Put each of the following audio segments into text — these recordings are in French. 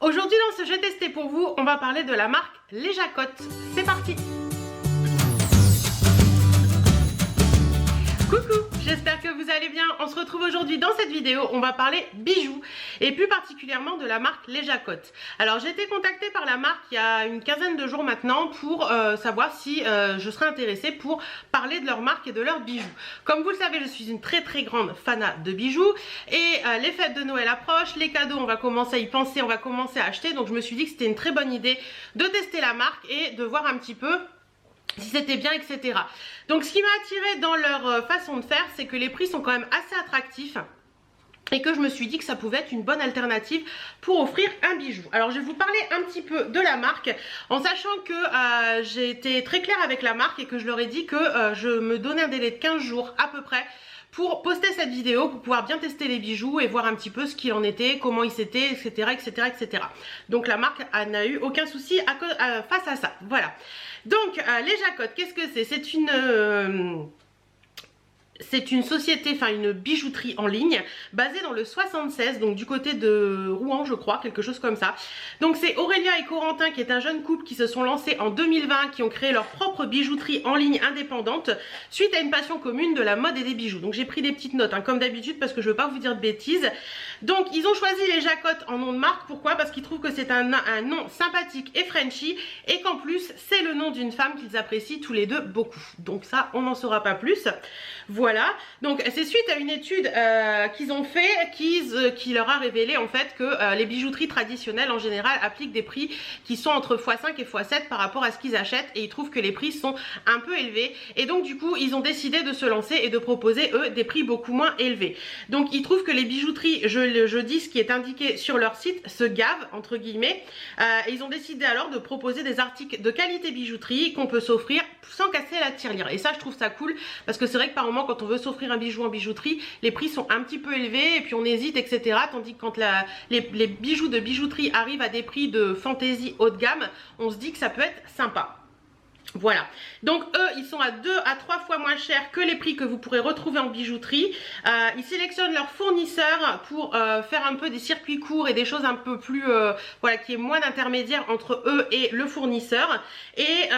Aujourd'hui dans ce jeu testé pour vous, on va parler de la marque Les Jacottes. C'est parti! Coucou, j'espère que vous allez bien. On se retrouve aujourd'hui dans cette vidéo, on va parler bijoux et plus particulièrement de la marque Les Jacottes. Alors j'ai été contactée par la marque il y a une quinzaine de jours maintenant pour savoir si je serais intéressée pour parler de leur marque et de leurs bijoux. Comme vous le savez, je suis une très grande fanat de bijoux et les fêtes de Noël approchent, les cadeaux on va commencer à y penser, on va commencer à acheter, donc je me suis dit que c'était une très bonne idée de tester la marque et de voir un petit peu si c'était bien, etc. Donc ce qui m'a attiré dans leur façon de faire, c'est que les prix sont quand même assez attractifs et que je me suis dit que ça pouvait être une bonne alternative pour offrir un bijou. Alors je vais vous parler un petit peu de la marque en sachant que j'ai été très claire avec la marque et que je leur ai dit que je me donnais un délai de 15 jours à peu près pour poster cette vidéo, pour pouvoir bien tester les bijoux et voir un petit peu ce qu'il en était, comment ils étaient, etc. etc. Donc la marque n'a eu aucun souci face à ça. Voilà. Donc les Jacottes, qu'est-ce que c'est? C'est une société, enfin une bijouterie en ligne basée dans le 76, donc du côté de Rouen je crois, quelque chose comme ça. Donc c'est Aurélien et Corentin qui est un jeune couple qui se sont lancés en 2020, qui ont créé leur propre bijouterie en ligne indépendante suite à une passion commune de la mode et des bijoux. Donc j'ai pris des petites notes hein, comme d'habitude parce que je veux pas vous dire de bêtises. Donc ils ont choisi les Jacottes en nom de marque, pourquoi? Parce qu'ils trouvent que c'est un nom sympathique et Frenchy et qu'en plus c'est le nom d'une femme qu'ils apprécient tous les deux beaucoup. Donc ça on n'en saura pas plus. Voilà, donc c'est suite à une étude qu'ils ont fait qui leur a révélé en fait que les bijouteries traditionnelles en général appliquent des prix qui sont entre x5 et x7 par rapport à ce qu'ils achètent et ils trouvent que les prix sont un peu élevés et donc du coup ils ont décidé de se lancer et de proposer eux des prix beaucoup moins élevés. Donc ils trouvent que les bijouteries, je dis ce qui est indiqué sur leur site, se gavent entre guillemets et ils ont décidé alors de proposer des articles de qualité bijouterie qu'on peut s'offrir sans casser la tirelire et ça je trouve ça cool parce que c'est vrai que par moment quand on veut s'offrir un bijou en bijouterie, les prix sont un petit peu élevés et puis on hésite etc. Tandis que quand les bijoux de bijouterie arrivent à des prix de fantaisie haut de gamme, on se dit que ça peut être sympa. Voilà, donc eux ils sont à 2 à 3 fois moins chers que les prix que vous pourrez retrouver en bijouterie. Ils sélectionnent leurs fournisseurs pour faire un peu des circuits courts et des choses un peu plus voilà, qui est moins d'intermédiaires entre eux et le fournisseur. Et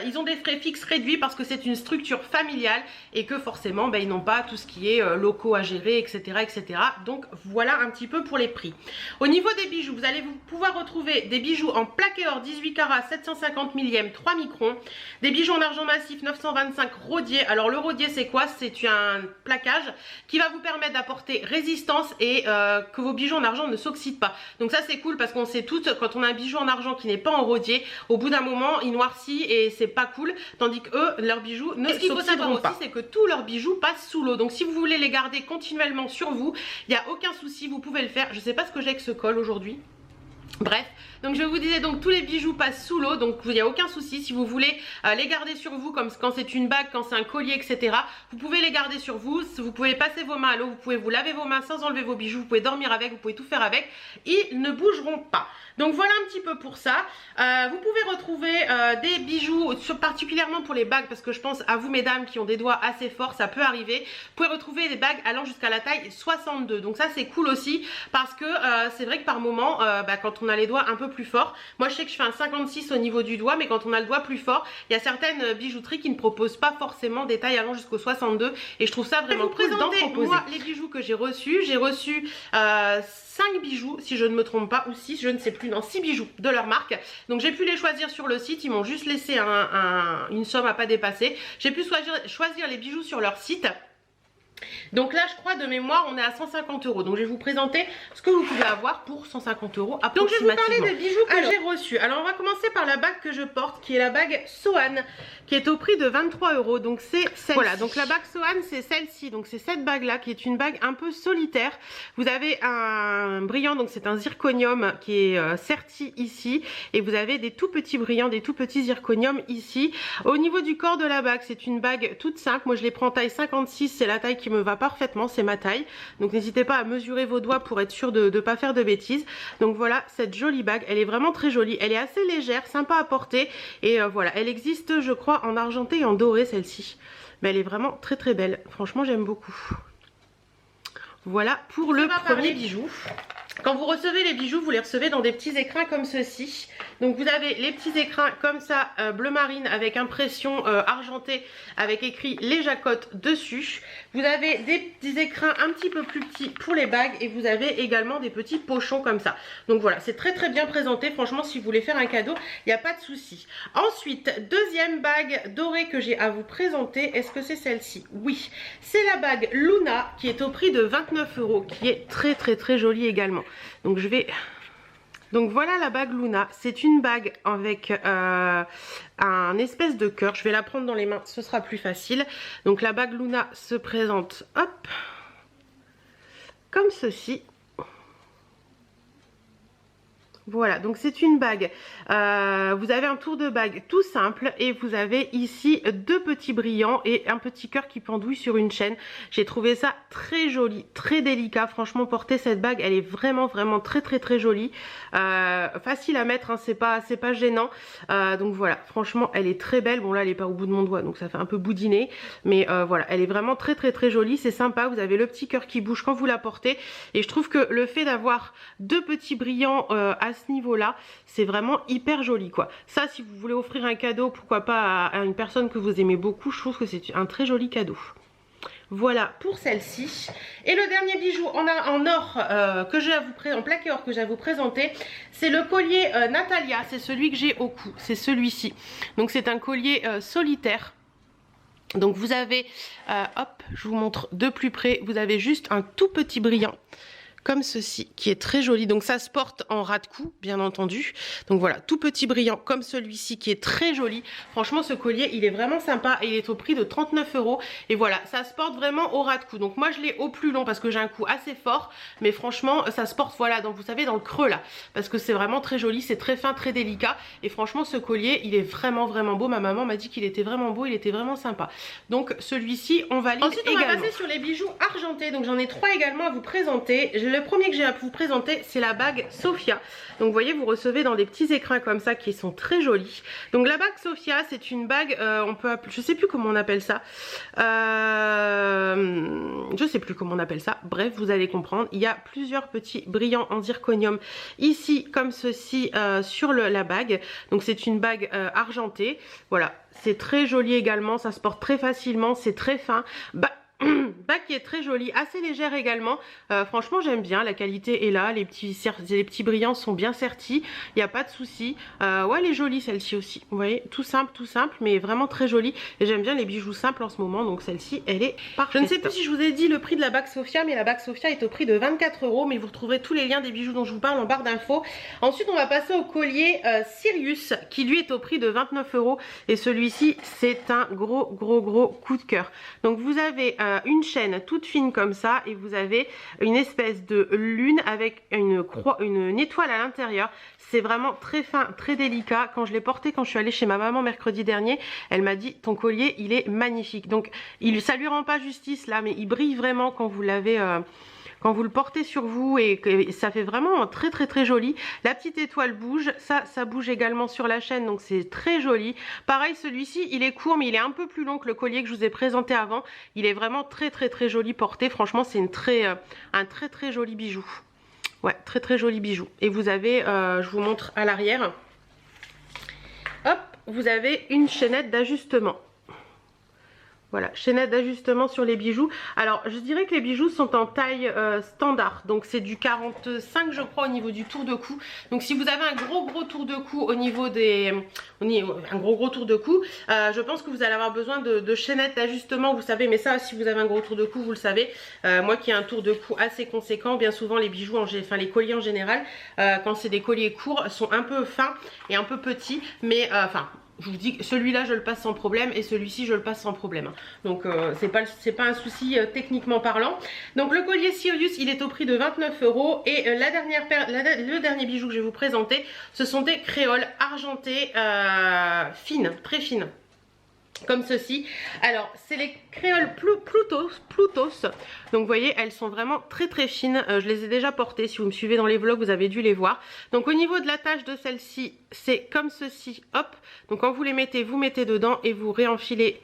ils ont des frais fixes réduits parce que c'est une structure familiale et que forcément ils n'ont pas tout ce qui est locaux à gérer, etc. Donc voilà un petit peu pour les prix. Au niveau des bijoux, vous allez pouvoir retrouver des bijoux en plaqué or 18 carats 750 millième 3 microns. Des bijoux en argent massif 925 rodier. Alors le rodier c'est quoi? C'est un plaquage qui va vous permettre d'apporter résistance et que vos bijoux en argent ne s'oxydent pas. Donc ça c'est cool parce qu'on sait toutes quand on a un bijou en argent qui n'est pas en rodier, au bout d'un moment il noircit et c'est pas cool. Tandis que eux, leurs bijoux ne s'oxyderont pas. Ce qu'il faut savoir aussi c'est que tous leurs bijoux passent sous l'eau. Donc si vous voulez les garder continuellement sur vous, il n'y a aucun souci, vous pouvez le faire. Je sais pas ce que j'ai avec ce col aujourd'hui. Bref, donc je vous disais donc tous les bijoux passent sous l'eau, donc il n'y a aucun souci si vous voulez les garder sur vous comme quand c'est une bague, quand c'est un collier, etc. Vous pouvez les garder sur vous, vous pouvez passer vos mains à l'eau, vous pouvez vous laver vos mains sans enlever vos bijoux, vous pouvez dormir avec, vous pouvez tout faire avec, ils ne bougeront pas. Donc voilà un petit peu pour ça. Vous pouvez retrouver des bijoux, particulièrement pour les bagues, parce que je pense à vous mesdames qui ont des doigts assez forts, ça peut arriver. Vous pouvez retrouver des bagues allant jusqu'à la taille 62, donc ça c'est cool aussi parce que c'est vrai que par moment, quand on a les doigts un peu plus forts, moi je sais que je fais un 56 au niveau du doigt, mais quand on a le doigt plus fort, il y a certaines bijouteries qui ne proposent pas forcément des tailles allant jusqu'au 62 et je trouve ça vraiment cool d'en proposer. Moi les bijoux que j'ai reçus 5 bijoux si je ne me trompe pas, ou 6, je ne sais plus, non 6 bijoux de leur marque. Donc j'ai pu les choisir sur le site, ils m'ont juste laissé une somme à pas dépasser. J'ai pu choisir les bijoux sur leur site. Donc là je crois de mémoire on est à 150 €. Donc je vais vous présenter ce que vous pouvez avoir pour 150 € approximativement. Donc je vais vous parler des bijoux que j'ai reçus. Alors on va commencer par la bague que je porte qui est la bague Sohan qui est au prix de 23 €. Donc c'est celle-ci. Voilà, donc la bague Sohan c'est celle-ci. Donc c'est cette bague là qui est une bague un peu solitaire. Vous avez un brillant, donc c'est un zirconium qui est serti ici. Et vous avez des tout petits brillants, des tout petits zirconium ici. Au niveau du corps de la bague, c'est une bague toute simple. Moi je les prends taille 56, c'est la taille qui me va parfaitement, c'est ma taille. Donc n'hésitez pas à mesurer vos doigts pour être sûr de ne pas faire de bêtises. Donc voilà cette jolie bague, elle est vraiment très jolie. Elle est assez légère, sympa à porter. Et voilà, elle existe je crois en argenté et en doré celle-ci. Mais elle est vraiment très belle. Franchement j'aime beaucoup. Voilà pour le premier bijou. Quand vous recevez les bijoux, vous les recevez dans des petits écrins comme ceci. Donc vous avez les petits écrins comme ça, bleu marine avec impression argentée avec écrit les Jacottes dessus. Vous avez des petits écrins un petit peu plus petits pour les bagues et vous avez également des petits pochons comme ça. Donc voilà, c'est très très bien présenté. Franchement, si vous voulez faire un cadeau, il n'y a pas de souci. Ensuite, deuxième bague dorée que j'ai à vous présenter. Est-ce que c'est celle-ci? Oui, c'est la bague Luna qui est au prix de 29 €, qui est très très très jolie également. Donc je vais... Donc voilà la bague Luna, c'est une bague avec un espèce de cœur. Je vais la prendre dans les mains, ce sera plus facile. Donc la bague Luna se présente, hop, comme ceci. Voilà, donc c'est une bague, vous avez un tour de bague tout simple et vous avez ici deux petits brillants et un petit cœur qui pendouille sur une chaîne. J'ai trouvé ça très joli, très délicat. Franchement, porter cette bague, elle est vraiment vraiment très très très jolie, facile à mettre, hein, c'est pas gênant, donc voilà, franchement elle est très belle. Bon là elle est pas au bout de mon doigt donc ça fait un peu boudiner, mais voilà, elle est vraiment très très très jolie, c'est sympa. Vous avez le petit cœur qui bouge quand vous la portez et je trouve que le fait d'avoir deux petits brillants à ce niveau là, c'est vraiment hyper joli quoi. Ça, si vous voulez offrir un cadeau, pourquoi pas à une personne que vous aimez beaucoup, je trouve que c'est un très joli cadeau. Voilà pour celle-ci. Et le dernier bijou en or que j'ai à vous présenter, en plaqué or que j'ai à vous présenter, c'est le collier Natalia. C'est celui que j'ai au cou, c'est celui-ci. Donc c'est un collier solitaire. Donc vous avez, hop, je vous montre de plus près, vous avez juste un tout petit brillant comme ceci, qui est très joli. Donc ça se porte en ras de cou, bien entendu. Donc voilà, tout petit brillant comme celui-ci qui est très joli. Franchement, ce collier, il est vraiment sympa et il est au prix de 39 €. Et voilà, ça se porte vraiment au ras de cou. Donc moi, je l'ai au plus long parce que j'ai un cou assez fort. Mais franchement, ça se porte, voilà, donc vous savez, dans le creux là. Parce que c'est vraiment très joli, c'est très fin, très délicat. Et franchement, ce collier, il est vraiment, vraiment beau. Ma maman m'a dit qu'il était vraiment beau, il était vraiment sympa. Donc celui-ci, on valide également. Ensuite, on va passer sur les bijoux argentés. Donc j'en ai 3 également à vous présenter. Le premier que j'ai à vous présenter, c'est la bague Sophia. Donc vous voyez, vous recevez dans des petits écrins comme ça qui sont très jolis. Donc la bague Sophia, c'est une bague, on peut appeler, je sais plus comment on appelle ça. Je sais plus comment on appelle ça. Bref, vous allez comprendre. Il y a plusieurs petits brillants en zirconium ici, comme ceci, sur la bague. Donc c'est une bague argentée. Voilà, c'est très joli également. Ça se porte très facilement. C'est très fin. Bague qui est très jolie, assez légère également. Franchement, j'aime bien, la qualité est là, les petits brillants sont bien sertis, il n'y a pas de souci. Ouais, elle est jolie celle-ci aussi, vous voyez, tout simple, mais vraiment très jolie. Et j'aime bien les bijoux simples en ce moment, donc celle-ci, elle est parfaite. Je ne sais plus si je vous ai dit le prix de la bague Sophia, mais la bague Sophia est au prix de 24 €, mais vous retrouverez tous les liens des bijoux dont je vous parle en barre d'infos. Ensuite, on va passer au collier Sirius, qui lui est au prix de 29 €, et celui-ci, c'est un gros coup de cœur. Donc vous avez une chaîne toute fine comme ça et vous avez une espèce de lune avec une étoile à l'intérieur. C'est vraiment très fin, très délicat. Quand je l'ai porté, quand je suis allée chez ma maman mercredi dernier, elle m'a dit ton collier il est magnifique. Donc ça lui rend pas justice là, mais il brille vraiment quand vous l'avez quand vous le portez sur vous et ça fait vraiment très joli. La petite étoile bouge, ça bouge également sur la chaîne, donc c'est très joli. Pareil, celui-ci il est court mais il est un peu plus long que le collier que je vous ai présenté avant. Il est vraiment très joli porté. Franchement, c'est un très joli bijou. Ouais, très joli bijou. Et vous avez, je vous montre à l'arrière, hop, vous avez une chaînette d'ajustement. Voilà, chaînette d'ajustement sur les bijoux. Alors, je dirais que les bijoux sont en taille standard. Donc, c'est du 45, je crois, au niveau du tour de cou. Donc, si vous avez un gros tour de cou au niveau des... un gros tour de cou, je pense que vous allez avoir besoin de chaînettes d'ajustement, vous savez. Mais ça, si vous avez un gros tour de cou, vous le savez. Moi qui ai un tour de cou assez conséquent, bien souvent, les bijoux, enfin les colliers en général, quand c'est des colliers courts, sont un peu fins et un peu petits. Mais, enfin... je vous dis que celui-là je le passe sans problème et celui-ci je le passe sans problème. Donc c'est pas un souci techniquement parlant. Donc le collier Sirius il est au prix de 29 € et le dernier bijou que je vais vous présenter, ce sont des créoles argentées fines, très fines. Comme ceci. Alors c'est les créoles Plutos. Donc vous voyez, elles sont vraiment très fines. Je les ai déjà portées, si vous me suivez dans les vlogs vous avez dû les voir. Donc au niveau de l'attache de celle-ci, c'est comme ceci, hop. Donc quand vous les mettez, vous mettez dedans et vous réenfilez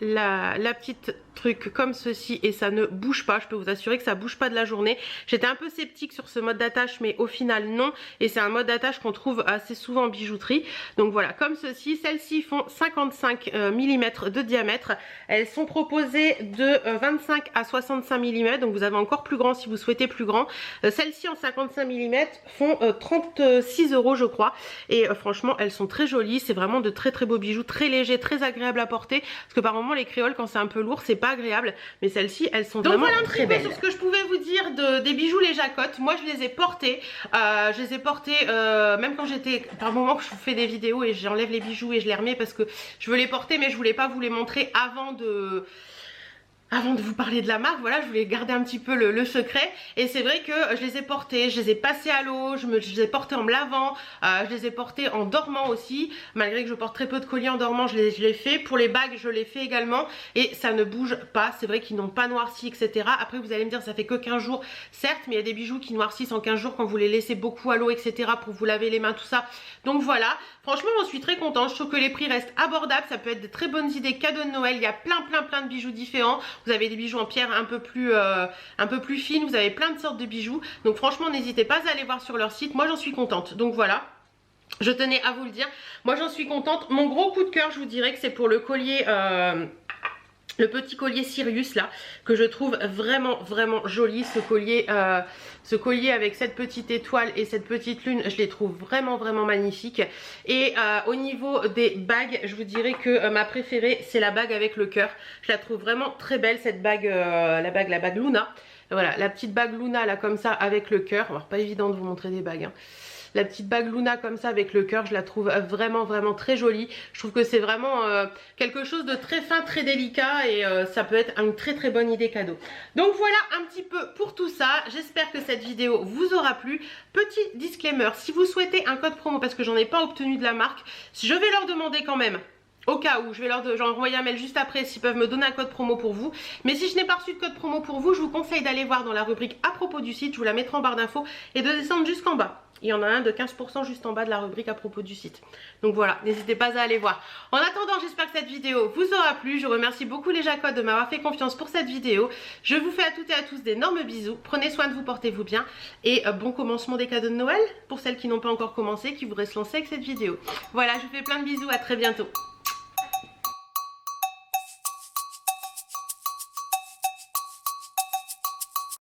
la petite truc comme ceci et ça ne bouge pas. Je peux vous assurer que ça bouge pas de la journée. J'étais un peu sceptique sur ce mode d'attache, mais au final non, et c'est un mode d'attache qu'on trouve assez souvent en bijouterie. Donc voilà, comme ceci. Celles-ci font 55 mm de diamètre. Elles sont proposées de 25 à 65 mm, donc vous avez encore plus grand si vous souhaitez plus grand. Celles-ci en 55 mm font 36 € je crois, et franchement elles sont très jolies. C'est vraiment de très très beaux bijoux, très légers, très agréables à porter, parce que par moment les créoles quand c'est un peu lourd c'est pas agréable, mais celles-ci elles sont vraiment très belles. Sur ce que je pouvais vous dire des bijoux les Jacottes, moi je les ai portés, même quand j'étais, par moment que je fais des vidéos et j'enlève les bijoux et je les remets parce que je veux les porter, mais je voulais pas vous les montrer avant de vous parler de la marque. Voilà, je voulais garder un petit peu le secret, et c'est vrai que je les ai portés, je les ai passés à l'eau, je les ai portés en me lavant, je les ai portés en dormant aussi, malgré que je porte très peu de colliers en dormant, je l'ai fait. Pour les bagues je l'ai fait également, et ça ne bouge pas. C'est vrai qu'ils n'ont pas noirci, etc. Après vous allez me dire ça fait que 15 jours, certes, mais il y a des bijoux qui noircissent en 15 jours quand vous les laissez beaucoup à l'eau, etc. pour vous laver les mains, tout ça. Donc voilà, franchement j'en suis très contente. Je trouve que les prix restent abordables, ça peut être de très bonnes idées cadeaux de Noël. Il y a plein de bijoux différents. Vous avez des bijoux en pierre un peu plus fines, vous avez plein de sortes de bijoux. Donc franchement n'hésitez pas à aller voir sur leur site, moi j'en suis contente. Donc voilà, je tenais à vous le dire, moi j'en suis contente. Mon gros coup de cœur, je vous dirais que c'est pour le collier, le petit collier Sirius là, que je trouve vraiment joli. Ce collier avec cette petite étoile et cette petite lune, je les trouve vraiment magnifiques. Et au niveau des bagues, je vous dirais que ma préférée c'est la bague avec le cœur. Je la trouve vraiment très belle cette bague, la bague Luna. Voilà, la petite bague Luna là comme ça avec le cœur. Alors pas évident de vous montrer des bagues hein. La petite bague Luna comme ça avec le cœur, je la trouve vraiment très jolie. Je trouve que c'est vraiment quelque chose de très fin, très délicat, et ça peut être une très bonne idée cadeau. Donc voilà un petit peu pour tout ça. J'espère que cette vidéo vous aura plu. Petit disclaimer, si vous souhaitez un code promo, parce que j'en ai pas obtenu de la marque, je vais leur demander quand même. Au cas où, je vais leur envoyer un mail juste après s'ils peuvent me donner un code promo pour vous. Mais si je n'ai pas reçu de code promo pour vous, je vous conseille d'aller voir dans la rubrique à propos du site. Je vous la mettrai en barre d'infos, et de descendre jusqu'en bas. Il y en a un de 15% juste en bas de la rubrique à propos du site. Donc voilà, n'hésitez pas à aller voir. En attendant, j'espère que cette vidéo vous aura plu. Je remercie beaucoup les Jacottes de m'avoir fait confiance pour cette vidéo. Je vous fais à toutes et à tous d'énormes bisous. Prenez soin de vous, portez-vous bien. Et bon commencement des cadeaux de Noël pour celles qui n'ont pas encore commencé, qui voudraient se lancer avec cette vidéo. Voilà, je vous fais plein de bisous, à très bientôt.